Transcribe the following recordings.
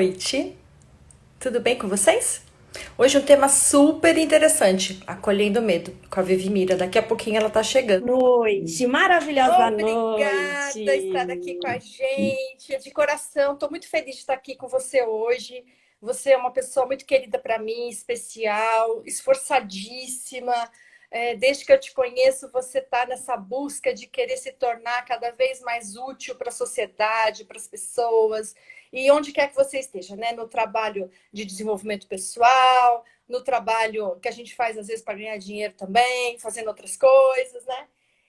noite, tudo bem com vocês? Hoje um tema super interessante, acolhendo o medo, com a Vivi Mira. Daqui a pouquinho ela tá chegando. Noite, maravilhosa Obrigada estar aqui com a noite. gente, de coração. Estou muito feliz de estar aqui com você hoje. Você é uma pessoa muito querida para mim, especial, esforçadíssima. Desde que eu te conheço, você está nessa busca de querer se tornar cada vez mais útil para a sociedade, para as pessoas, e onde quer que você esteja, né? No trabalho de desenvolvimento pessoal, no trabalho que a gente faz às vezes para ganhar dinheiro também, fazendo outras coisas, né?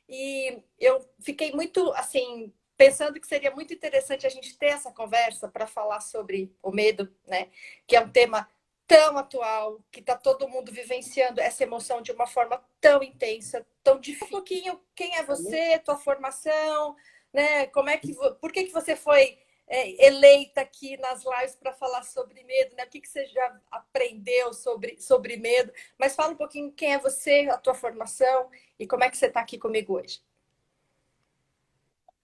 E eu fiquei muito, assim, pensando que seria muito interessante a gente ter essa conversa para falar sobre o medo, né? Que é um tema tão atual, que está todo mundo vivenciando essa emoção de uma forma tão intensa, tão difícil. Um pouquinho, quem é você, tua formação, né? Por que você foi eleita aqui nas lives para falar sobre medo, né? O que você já aprendeu sobre medo? Mas fala um pouquinho quem é você, a tua formação e como é que você está aqui comigo hoje.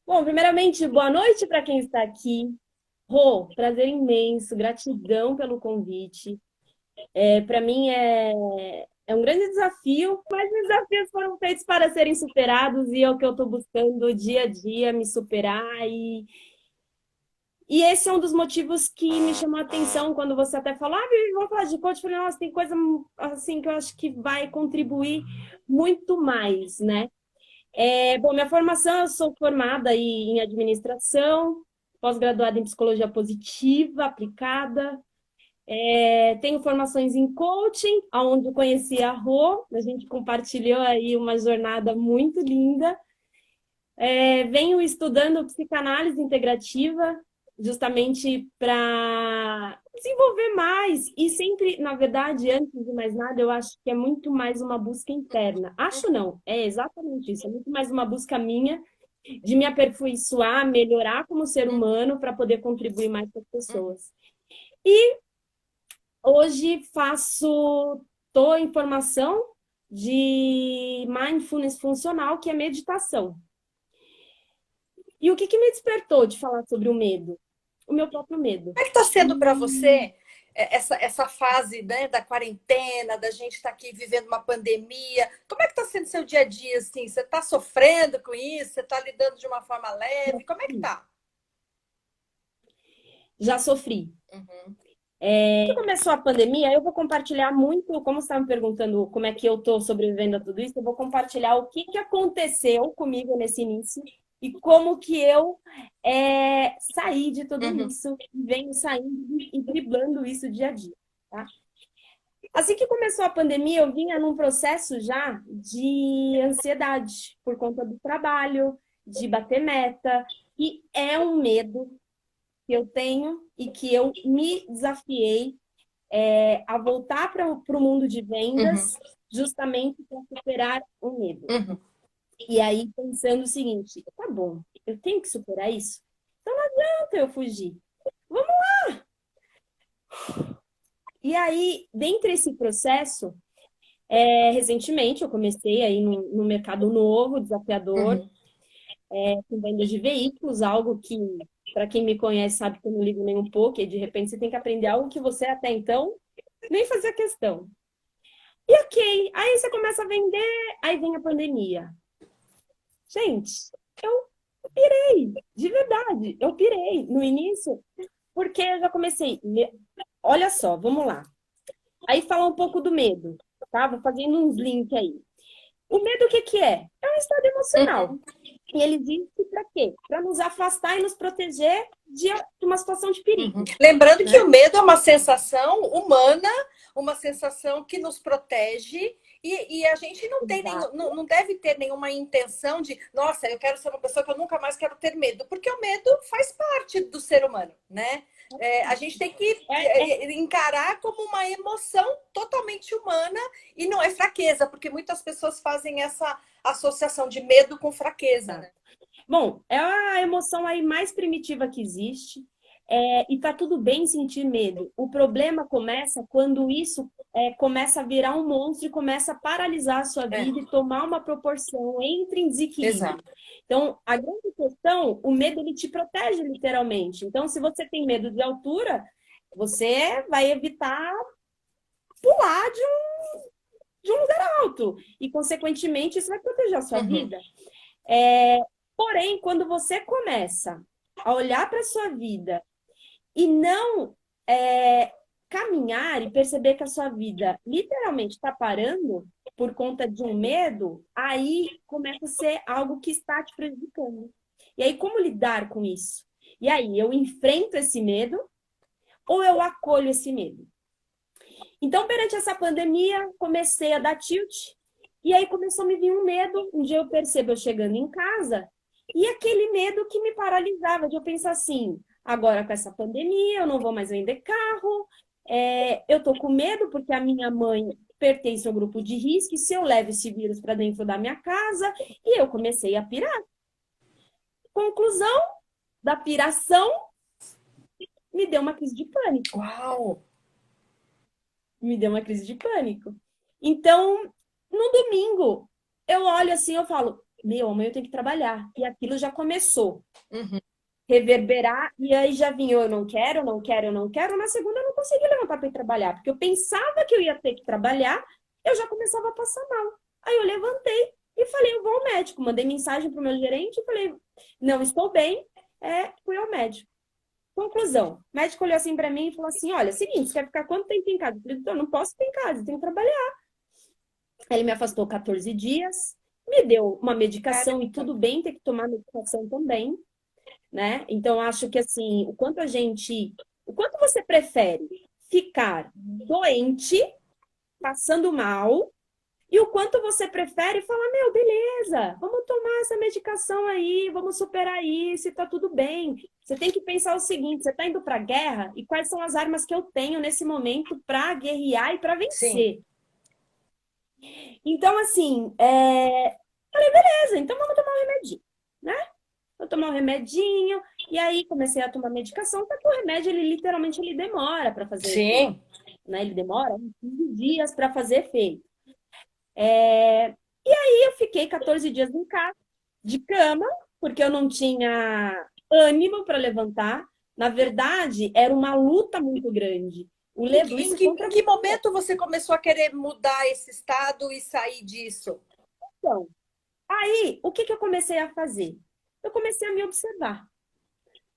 Bom, primeiramente, boa noite para quem está aqui. Rô, prazer imenso, gratidão pelo convite. Para mim é um grande desafio, mas os desafios foram feitos para serem superados e é o que eu estou buscando dia a dia, me superar. E esse é um dos motivos que me chamou a atenção quando você até falou, Vivi, vamos falar de coach. Eu falei, nossa, tem coisa assim que eu acho que vai contribuir muito mais, né? Bom, minha formação, eu sou formada em administração, pós-graduada em psicologia positiva, aplicada. Tenho formações em coaching, onde eu conheci a Rô, a gente compartilhou aí uma jornada muito linda. Venho estudando psicanálise integrativa, justamente para desenvolver mais. E sempre, na verdade, antes de mais nada, eu acho que é muito mais uma busca interna. Acho não, é exatamente isso. É muito mais uma busca minha de me aperfeiçoar, melhorar como ser humano para poder contribuir mais para as pessoas. E hoje estou em formação de mindfulness funcional, que é meditação. E o que me despertou de falar sobre o medo? O meu próprio medo. Como é que está sendo para você essa fase, né, da quarentena, da gente estar aqui vivendo uma pandemia? Como é que está sendo seu dia a dia? Assim? Você está sofrendo com isso? Você está lidando de uma forma leve? Como é que está? Já sofri. Uhum. Quando começou a pandemia, eu vou compartilhar muito, como você estava me perguntando como é que eu estou sobrevivendo a tudo isso, eu vou compartilhar o que aconteceu comigo nesse início e como que eu saí de tudo Uhum. isso, venho saindo e driblando isso dia a dia, tá? Assim que começou a pandemia, eu vinha num processo já de ansiedade por conta do trabalho, de bater meta, e é um medo que eu tenho e que eu me desafiei a voltar para o mundo de Uhum. vendas justamente para superar o medo. Uhum. E aí pensando o seguinte, tá bom, eu tenho que superar isso? Então não adianta eu fugir. Vamos. E aí, dentro desse processo, recentemente eu comecei aí no mercado novo, desafiador, Uhum. com venda de veículos, algo que, para quem me conhece, sabe que eu não ligo nem um pouco, e de repente você tem que aprender algo que você até então nem fazia questão. E ok, aí você começa a vender, aí vem a pandemia. Gente, eu pirei, de verdade, eu pirei no início, porque eu já comecei. Olha só, vamos lá. Aí falar um pouco do medo, tá? Vou fazendo uns links aí. O medo, o que que é? É um estado emocional. Uhum. E ele existe para quê? Para nos afastar e nos proteger de uma situação de Uhum. perigo, Lembrando que né? o medo é uma sensação humana, uma sensação que nos protege e a gente Exato. não deve ter nenhuma intenção de, nossa, eu quero ser uma pessoa que eu nunca mais quero ter medo, porque o medo faz parte do ser humano, né? A gente tem que É, encarar como uma emoção totalmente humana e não é fraqueza, porque muitas pessoas fazem essa associação de medo com fraqueza, né? Bom, é a emoção aí mais primitiva que existe. E tá tudo bem sentir medo. O problema começa quando isso começa a virar um monstro e começa a paralisar a sua É, vida e tomar uma proporção, entra em desequilíbrio. exato. Então, a grande questão, o medo ele te protege literalmente. Então, se você tem medo de altura, Você vai evitar pular de um lugar alto. E, consequentemente, isso vai proteger a sua Uhum. vida. Porém, quando você começa a olhar para a sua vida e não caminhar e perceber que a sua vida literalmente está parando por conta de um medo, aí começa a ser algo que está te prejudicando. E aí, como lidar com isso? E aí, eu enfrento esse medo ou eu acolho esse medo? Então, perante essa pandemia, comecei a dar tilt, e aí começou a me vir um medo. Um dia eu percebo eu chegando em casa, e aquele medo que me paralisava, de eu pensar assim, agora com essa pandemia, eu não vou mais vender carro, eu tô com medo porque a minha mãe pertence ao grupo de risco, e se eu levo esse vírus para dentro da minha casa, e eu comecei a pirar. Conclusão da piração, me deu uma crise de pânico. Uau! Me deu uma crise de pânico. Então, no domingo, eu olho assim, eu falo, meu, amanhã eu tenho que trabalhar. E aquilo já começou Uhum. reverberar, e aí já vinha, eu não quero, eu não quero, eu não quero. Na segunda eu não consegui levantar para ir trabalhar, porque eu pensava que eu ia ter que trabalhar, eu já começava a passar mal. Aí eu levantei e falei, eu vou ao médico. Mandei mensagem para o meu gerente e falei, não estou bem, fui ao médico. Conclusão, o médico olhou assim para mim e falou assim, olha, seguinte, você quer ficar quanto tempo em casa? Eu falei, doutor, não posso ficar em casa, eu tenho que trabalhar. Ele me afastou 14 dias, me deu uma medicação e Caramba. tudo bem ter que tomar medicação também, né? Então, acho que assim, o quanto você prefere ficar doente, passando mal, e o quanto você prefere falar, meu, beleza, vamos tomar essa medicação aí, vamos superar isso e tá tudo bem. Você tem que pensar o seguinte, você tá indo pra guerra e quais são as armas que eu tenho nesse momento para guerrear e para Sim. vencer. Então, assim, falei, beleza, então vamos tomar um remedinho, né? Vou tomar um remedinho, e aí comecei a tomar medicação, porque o remédio, ele literalmente, ele demora para fazer efeito, Sim. né? Ele demora uns 15 dias para fazer efeito. E aí eu fiquei 14 dias em casa, de cama, porque eu não tinha ânimo para levantar. Na verdade, era uma luta muito grande. O levar isso Em contra que mim. momento você começou a querer mudar esse estado e sair disso? Aí, o que que eu comecei a fazer? Eu comecei a me observar.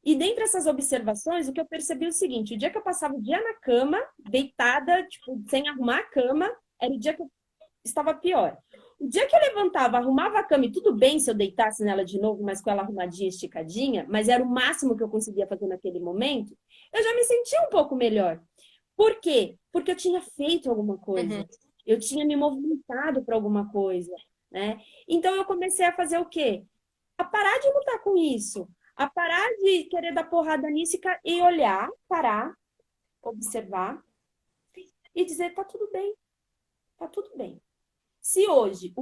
E dentre essas observações, o que eu percebi é o seguinte: o dia que eu passava o dia na cama, deitada, tipo, sem arrumar a cama, era o dia que eu estava pior. O dia que eu levantava, arrumava a cama, e tudo bem se eu deitasse nela de novo, mas com ela arrumadinha, esticadinha, mas era o máximo que eu conseguia fazer naquele momento, eu já me sentia um pouco melhor. Por quê? Porque eu tinha feito alguma Uhum. coisa, eu tinha me movimentado para alguma coisa, né? Então eu comecei a fazer o quê? A parar de lutar com isso, a parar de querer dar porrada nisso e olhar, parar, observar e dizer, tá tudo bem, tá tudo bem. Se hoje,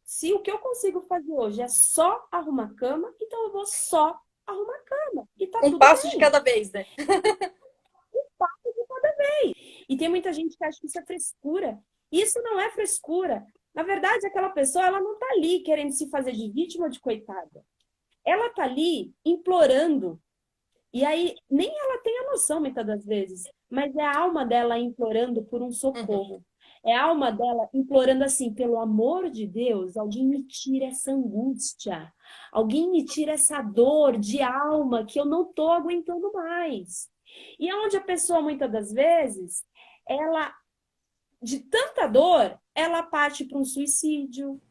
se o que eu consigo fazer hoje é só arrumar a cama, então eu vou só arrumar a cama e tá Um tudo passo de bem. cada vez, né? E tem muita gente que acha que isso é frescura. Isso não é frescura. Na verdade, aquela pessoa, ela não tá ali querendo se fazer de vítima ou de coitada. Ela tá ali implorando. E aí, nem ela tem a noção, muitas das vezes, mas é a alma dela implorando por um Uhum. socorro. É a alma dela implorando assim, pelo amor de Deus, alguém me tira essa angústia. Alguém me tira essa dor de alma que eu não tô aguentando mais. E é onde a pessoa, muitas das vezes, ela, de tanta dor, ela parte para um suicídio,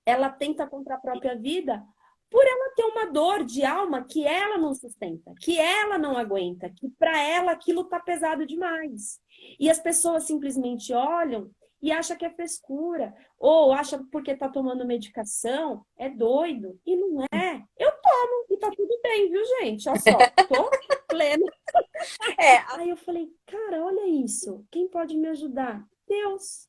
ela tenta contra a própria vida por ela ter uma dor de alma que ela não sustenta, que ela não aguenta, que para ela aquilo tá pesado demais. E as pessoas simplesmente olham e acham que é frescura, ou acham que porque tá tomando medicação é doido, e não é. Eu tomo e tá tudo bem, viu, gente? Olha só, tô plena. É, Aí eu falei, cara, olha isso, quem pode me ajudar? Deus.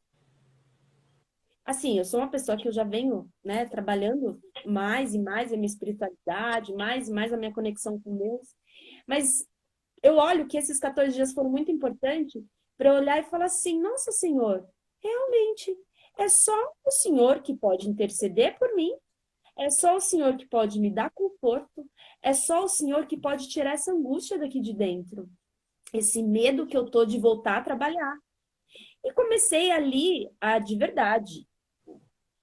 Assim, eu sou uma pessoa que eu já venho, né, trabalhando mais e mais a minha espiritualidade, mais e mais a minha conexão com Deus. Mas eu olho que esses 14 dias foram muito importantes para eu olhar e falar assim: nossa, Senhor, realmente é só o Senhor que pode interceder por mim, é só o Senhor que pode me dar conforto, é só o Senhor que pode tirar essa angústia daqui de dentro. esse medo que eu tô de voltar a trabalhar. E comecei ali a, de verdade,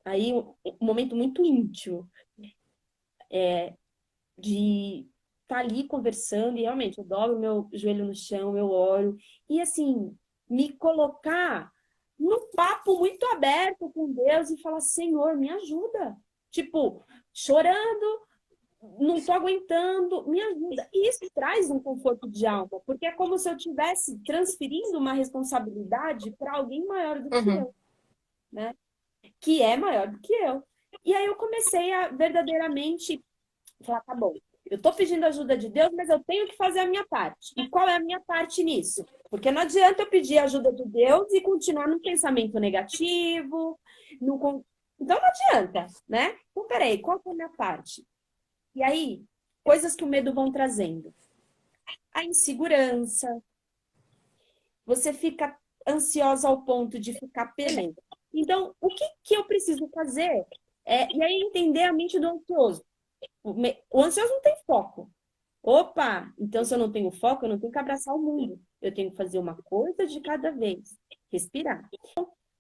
aí um momento muito íntimo, de estar ali conversando, e realmente eu dobro meu joelho no chão, eu oro, e assim, me colocar num papo muito aberto com Deus e falar, Senhor, me ajuda. Tipo, chorando, não tô aguentando, me ajuda. E isso traz um conforto de alma, porque é como se eu estivesse transferindo uma responsabilidade para alguém maior do que Uhum. eu, né? Que é maior do que eu. E aí eu comecei a verdadeiramente falar, tá bom, eu tô pedindo ajuda de Deus, mas eu tenho que fazer a minha parte. E qual é a minha parte nisso? Porque não adianta eu pedir ajuda de Deus e continuar num pensamento negativo, no... Então não adianta, né? Então, peraí, qual que é a minha parte? E aí, coisas que o medo vão trazendo. A insegurança, você fica ansiosa ao ponto de ficar perdendo. Então, o que que eu preciso fazer? E aí entender a mente do ansioso. O ansioso não tem foco. Opa, então se eu não tenho foco, eu não tenho que abraçar o mundo. Eu tenho que fazer uma coisa de cada vez. Respirar.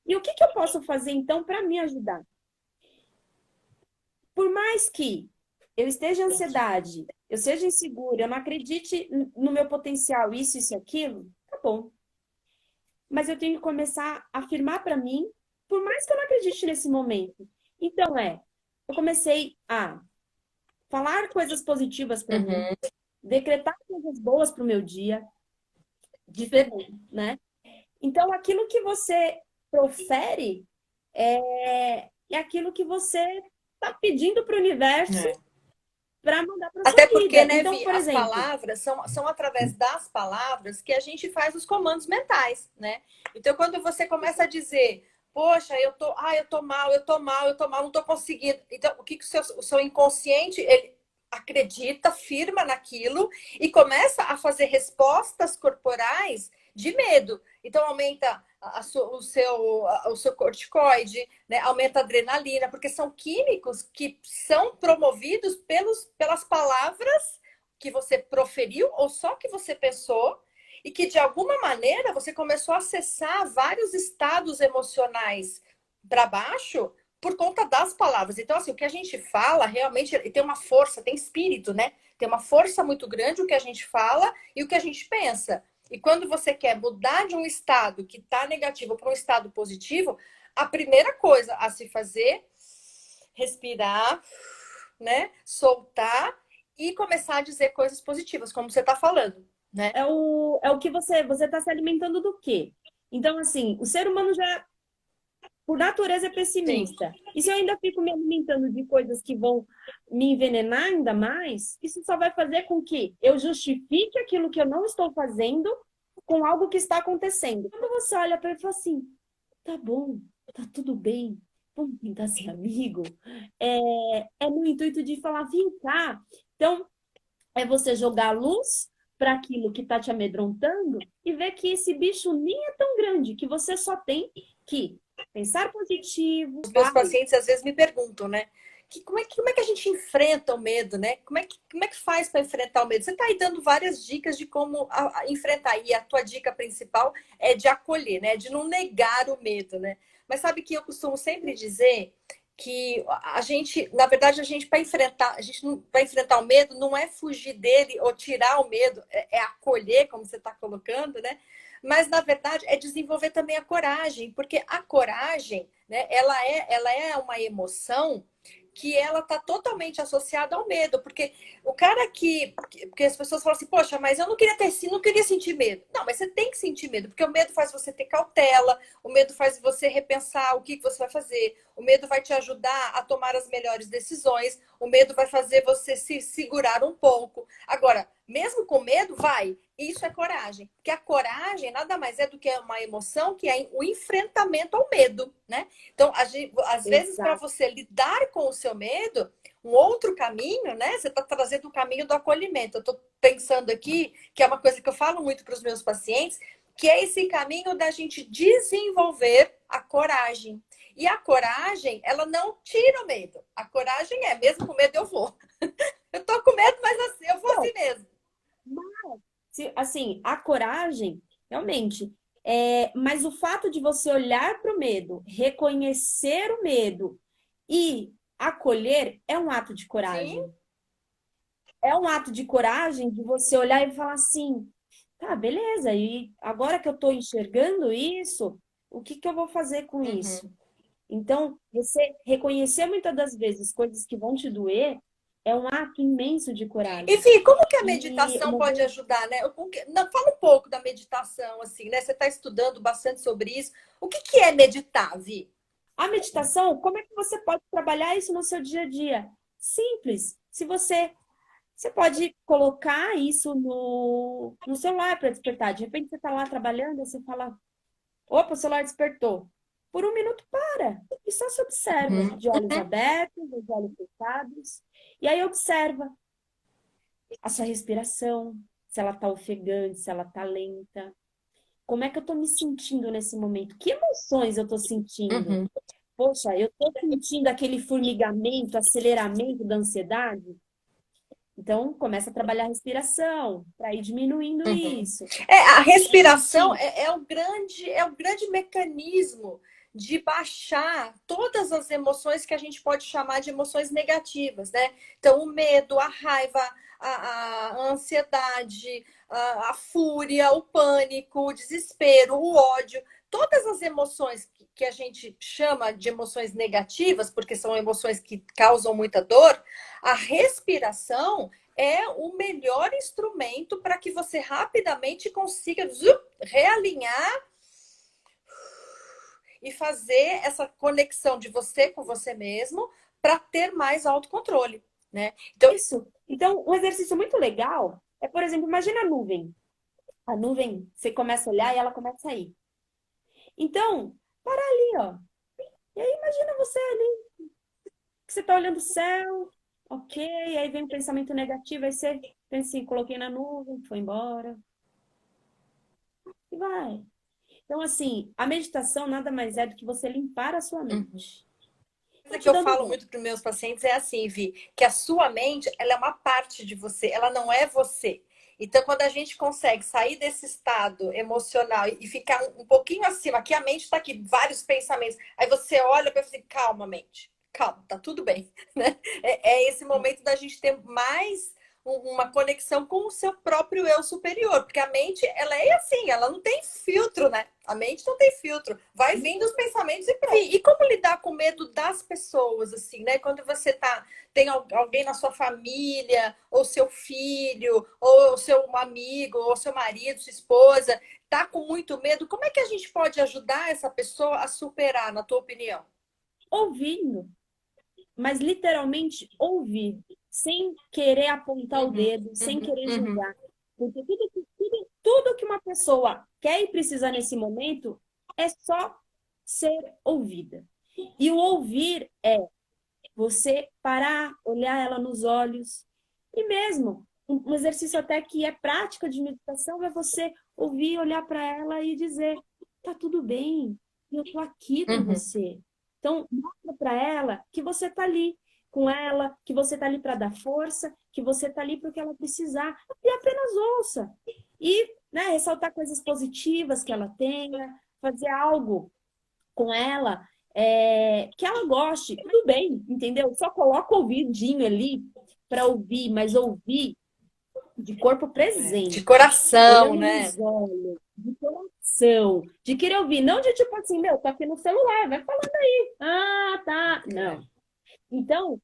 E o que que eu posso fazer então para me ajudar? Por mais que eu esteja em ansiedade, eu seja insegura, eu não acredite no meu potencial, isso e aquilo, tá bom. Mas eu tenho que começar a afirmar para mim, por mais que eu não acredite nesse momento. Então eu comecei a falar coisas positivas para mim, Uhum. decretar coisas boas para o meu dia, diferente, né? Então, aquilo que você profere é aquilo que você está pedindo para o universo É. para mandar para sua Até porque, vida. né, Então, Vi, por as exemplo, palavras são através das palavras que a gente faz os comandos mentais, né? Então, quando você começa a dizer, poxa, eu tô mal, eu tô mal, eu tô mal, não tô conseguindo. Então, o que, que o seu inconsciente, ele acredita, firma naquilo e começa a fazer respostas corporais de medo. Então, aumenta o seu corticoide, né? Aumenta a adrenalina, porque são químicos que são promovidos pelas palavras que você proferiu ou só que você pensou e que de alguma maneira você começou a acessar vários estados emocionais para baixo por conta das palavras. Então, assim, o que a gente fala realmente tem uma força, tem espírito, né? Tem uma força muito grande o que a gente fala e o que a gente pensa. E quando você quer mudar de um estado que está negativo para um estado positivo, a primeira coisa a se fazer, respirar, né? Soltar e começar a dizer coisas positivas, como você está falando, né? é o que você está se alimentando do quê? Então, assim, o ser humano já, por natureza, é Sim. pessimista. E se eu ainda fico me alimentando de coisas que vão me envenenar ainda mais, isso só vai fazer com que eu justifique aquilo que eu não estou fazendo com algo que está acontecendo. Quando você olha para ele e fala assim, tá bom, tá tudo bem, vamos tentar ser amigo. É no intuito de falar, vem cá. Então, é você jogar luz para aquilo que está te amedrontando e ver que esse bicho nem é tão grande, que você só tem que pensar positivo, Os meus pacientes às vezes me perguntam, né? Como é que a gente enfrenta o medo, né? Como é que faz para enfrentar o medo? Você está aí dando várias dicas de como enfrentar. E a tua dica principal é de acolher, né? De não negar o medo, né? Mas sabe que eu costumo sempre dizer que a gente, na verdade, para enfrentar o medo não é fugir dele ou tirar o medo, é acolher, como você está colocando, né? Mas na verdade é desenvolver também a coragem, porque a coragem, né, ela é uma emoção que ela está totalmente associada ao medo, porque o cara porque as pessoas falam assim, poxa, mas eu não queria não queria sentir medo. Não, mas você tem que sentir medo, porque o medo faz você ter cautela, o medo faz você repensar o que você vai fazer, o medo vai te ajudar a tomar as melhores decisões, o medo vai fazer você se segurar um pouco. Agora, mesmo com medo, vai. Isso é coragem. Porque a coragem nada mais é do que uma emoção que é o enfrentamento ao medo, né? Então, às vezes, para exato. você lidar com o seu medo, um outro caminho, né? Você está trazendo o caminho do acolhimento. Eu estou pensando aqui, que é uma coisa que eu falo muito para os meus pacientes, que é esse caminho da gente desenvolver a coragem. E a coragem, ela não tira o medo. A coragem mesmo com medo eu vou. Eu tô com medo, mas assim, eu vou Não, assim mesmo. assim, a coragem, realmente, mas o fato de você olhar para o medo, reconhecer o medo e acolher é um ato de Sim. coragem. É um ato de coragem de você olhar e falar assim, tá, beleza, e agora que eu estou enxergando isso, o que que eu vou fazer com Uhum. isso? Então, você reconhecer muitas das vezes coisas que vão te doer é um ato imenso de coragem. Enfim, como que a E meditação uma pode vez ajudar, né? Não, fala um pouco da meditação, assim, né? Você está estudando bastante sobre isso. O que que é meditar, Vi? a meditação, como é que você pode trabalhar isso no seu dia a dia? Simples. Se você pode colocar isso no celular para despertar. De repente você está lá trabalhando e você fala, opa, o celular despertou. Por um minuto para e só se observa, Uhum. de olhos abertos, de olhos fechados. E aí observa a sua respiração, se ela está ofegante, se ela está lenta. Como é que eu estou me sentindo nesse momento? Que emoções eu estou sentindo? Uhum. Poxa, eu estou sentindo aquele formigamento, aceleramento da ansiedade? Então, começa a trabalhar a respiração para ir diminuindo Uhum. isso. A É respiração sentir. é o grande mecanismo de baixar todas as emoções que a gente pode chamar de emoções negativas, né? Então, o medo, a raiva, a ansiedade, a fúria, o pânico, o desespero, o ódio, todas as emoções que a gente chama de emoções negativas, porque são emoções que causam muita dor, a respiração é o melhor instrumento para que você rapidamente consiga realinhar e fazer essa conexão de você com você mesmo para ter mais autocontrole, né? Então, Isso. Então, um exercício muito legal é, por exemplo, imagina a nuvem. A nuvem, você começa a olhar e ela começa a ir. Então, para ali, ó. E aí imagina você ali, que você está olhando o céu, ok, aí vem um pensamento negativo, aí você pensa assim, coloquei na nuvem, foi embora, e vai. Então, assim, a meditação nada mais é do que você limpar a sua mente. Estou coisa que te eu dando falo voz. muito para os meus pacientes é assim, Vi, que a sua mente, ela é uma parte de você, ela não é você. Então, quando a gente consegue sair desse estado emocional e ficar um pouquinho acima, aqui a mente está aqui, vários pensamentos, aí você olha para assim, calma, mente, calma, tá tudo bem, né? É esse momento da gente ter mais uma conexão com o seu próprio eu superior, porque a mente, ela é assim, ela não tem filtro, né? A mente não tem filtro. Vai vindo os pensamentos e pronto. E como lidar com o medo das pessoas, assim, né? Quando você tem alguém na sua família, ou seu filho, ou seu amigo, ou seu marido, sua esposa, tá com muito medo, como é que a gente pode ajudar essa pessoa a superar, na tua opinião? Ouvindo, mas literalmente ouvir, sem querer apontar o Uhum, dedo, sem uhum, querer uhum, julgar. Porque tudo que uma pessoa quer e precisa nesse momento é só ser ouvida. E o ouvir é você parar, olhar ela nos olhos. E mesmo, um exercício até que é prática de meditação é você ouvir, olhar para ela e dizer: tá tudo bem, eu tô aqui com uhum. você. Então, mostra para ela que você tá ali com ela, que você tá ali para dar força, que você tá ali para o que ela precisar. E apenas ouça. E, né, ressaltar coisas positivas que ela tenha, fazer algo com ela, que ela goste, tudo bem, entendeu? Só coloca o ouvidinho ali para ouvir, mas ouvir de corpo De presente, coração, olhando né? nos olhos, de coração, de querer ouvir, não de tipo assim, meu, tô aqui no celular, vai falando aí. Ah, tá. Não. Então,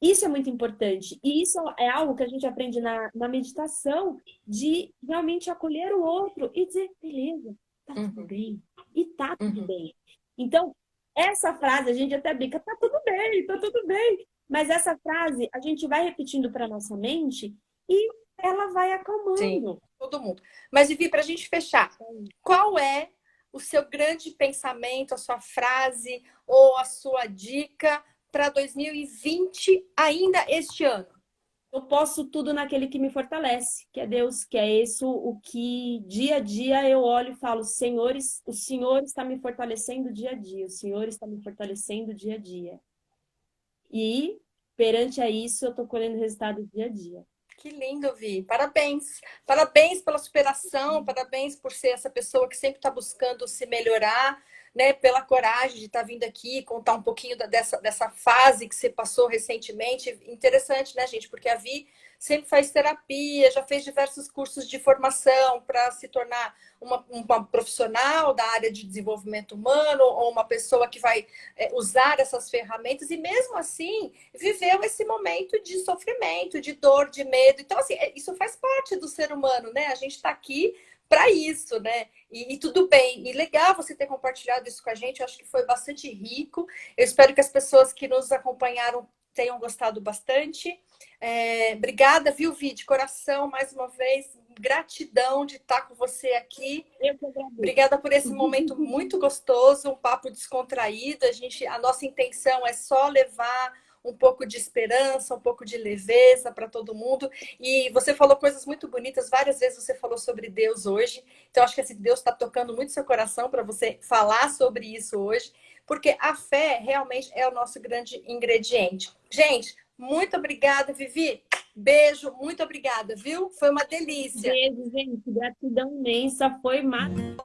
isso é muito importante. E isso é algo que a gente aprende na meditação, de realmente acolher o outro e dizer, beleza, tá tudo Uhum, bem. E tá tudo uhum. bem. Então, essa frase a gente até brinca, tá tudo bem, tá tudo bem. Mas essa frase a gente vai repetindo para nossa mente e ela vai Sim, acalmando. todo mundo. Mas, Vivi, para a gente fechar, qual é o seu grande pensamento, a sua frase ou a sua dica para 2020 ainda este ano? Eu posso tudo naquele que me fortalece, que é Deus, que é isso o que dia a dia eu olho e falo, Senhores, o Senhor está me fortalecendo dia a dia, o Senhor está me fortalecendo dia a dia. E perante a isso eu estou colhendo resultado dia a dia. Que lindo, Vi. Parabéns. Parabéns pela superação, parabéns por ser essa pessoa que sempre está buscando se melhorar, né? Pela coragem de estar vindo aqui contar um pouquinho dessa fase que você passou recentemente. Interessante, né, gente? Porque a Vi sempre faz terapia, já fez diversos cursos de formação para se tornar uma profissional da área de desenvolvimento humano ou uma pessoa que vai usar essas ferramentas e mesmo assim viveu esse momento de sofrimento, de dor, de medo. Então, assim, isso faz parte do ser humano, né? A gente está aqui para isso, né? E tudo bem. E legal você ter compartilhado isso com a gente. Eu acho que foi bastante rico. Eu espero que as pessoas que nos acompanharam tenham gostado bastante. Obrigada, viu, Vi, de coração, mais uma vez. Gratidão de estar com você aqui. Eu que agradeço. Obrigada por esse momento muito gostoso, um papo descontraído. A nossa intenção é só levar um pouco de esperança, um pouco de leveza para todo mundo. E você falou coisas muito bonitas, várias vezes você falou sobre Deus hoje. Então, acho que esse Deus está tocando muito seu coração para você falar sobre isso hoje, porque a fé realmente é o nosso grande ingrediente. Gente, muito obrigada, Vivi. Beijo, muito obrigada, viu? Foi uma delícia. Beijo, gente. Gratidão imensa. Foi maravilhoso.